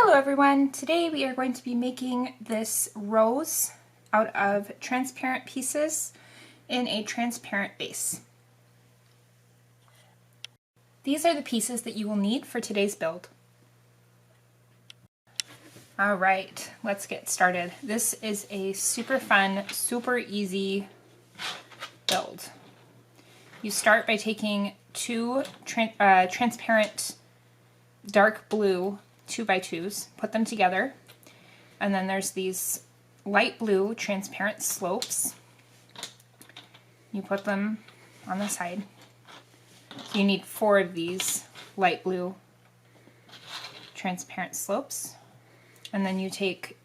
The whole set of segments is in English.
Hello everyone! Today we are going to be making this rose out of transparent pieces in a transparent vase. These are the pieces that you will need for today's build. Alright, let's get started. This is a super fun, super easy build. You start by taking two transparent dark blue 2x2s, put them together, and then there's these light blue transparent slopes. You put them on the side. So you need 4 of these light blue transparent slopes, and then you take,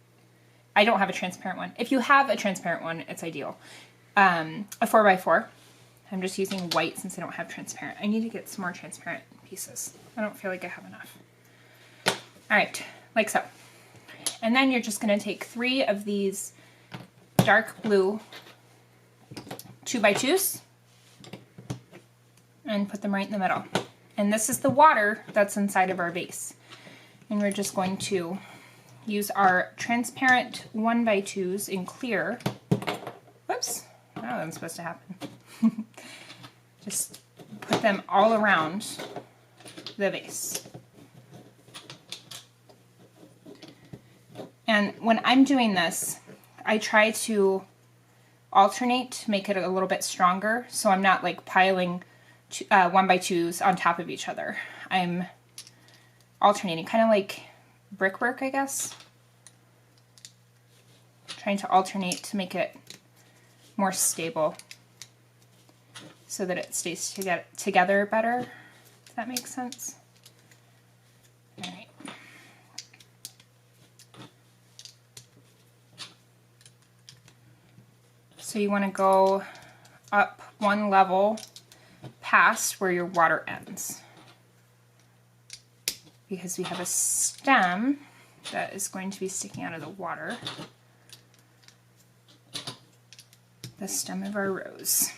I don't have a transparent one. If you have a transparent one, it's ideal. A 4x4. I'm just using white since I don't have transparent. I need to get some more transparent pieces. I don't feel like I have enough. Alright, like so. And then you're just going to take 3 of these dark blue 2x2s and put them right in the middle. And this is the water that's inside of our vase. And we're just going to use our transparent 1x2s in clear. Whoops, that wasn't supposed to happen. Just put them all around the vase. And when I'm doing this, I try to alternate to make it a little bit stronger, so I'm not like piling 1x2s on top of each other. I'm alternating, kind of like brickwork, I guess. Trying to alternate to make it more stable so that it stays together better, if that makes sense. All right. So you want to go up 1 level past where your water ends, because we have a stem that is going to be sticking out of the water. The stem of our rose.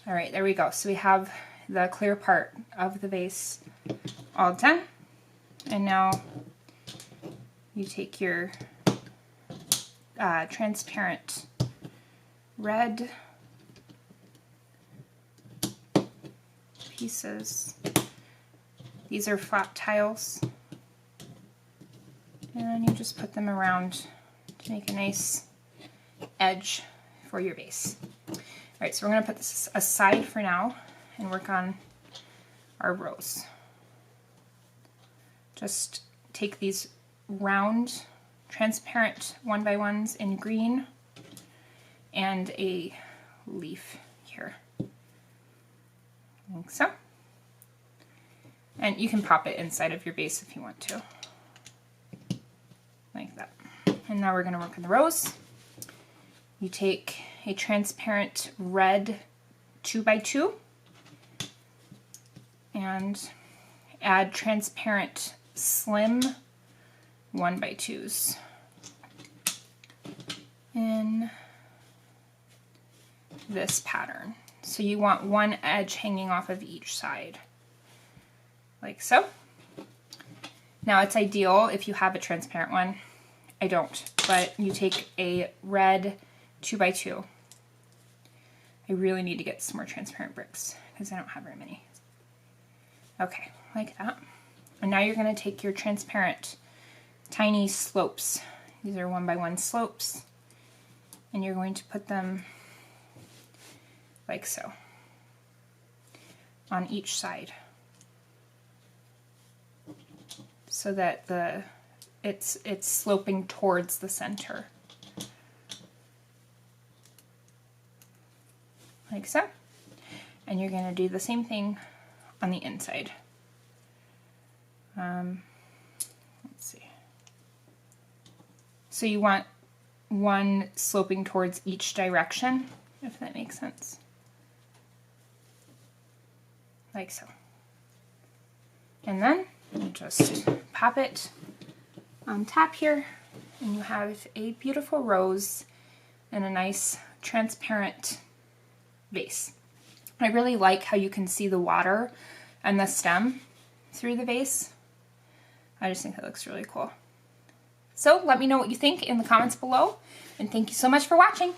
All right, there we go. So we have the clear part of the vase all done. And now you take your transparent red pieces. These are flat tiles. And you just put them around to make a nice edge for your vase. All right, so we're going to put this aside for now and work on our rose. Just take these round, transparent 1x1s in green and a leaf here, like so. And you can pop it inside of your vase if you want to, like that. And now we're going to work on the rose. You take a transparent red 2x2 and add transparent slim 1x2s in this pattern. So you want one edge hanging off of each side, like so. Now it's ideal if you have a transparent one. I don't, but you take a red 2x2. I really need to get some more transparent bricks because I don't have very many. Okay, like that. And now you're going to take your transparent tiny slopes. These are 1x1 slopes. And you're going to put them like so on each side, so that it's sloping towards the center, like so. And you're going to do the same thing on the inside. Let's see. So you want one sloping towards each direction, if that makes sense. Like so. And then you just pop it on top here, and you have a beautiful rose in a nice transparent vase. I really like how you can see the water and the stem through the vase. I just think it looks really cool. So let me know what you think in the comments below, and thank you so much for watching.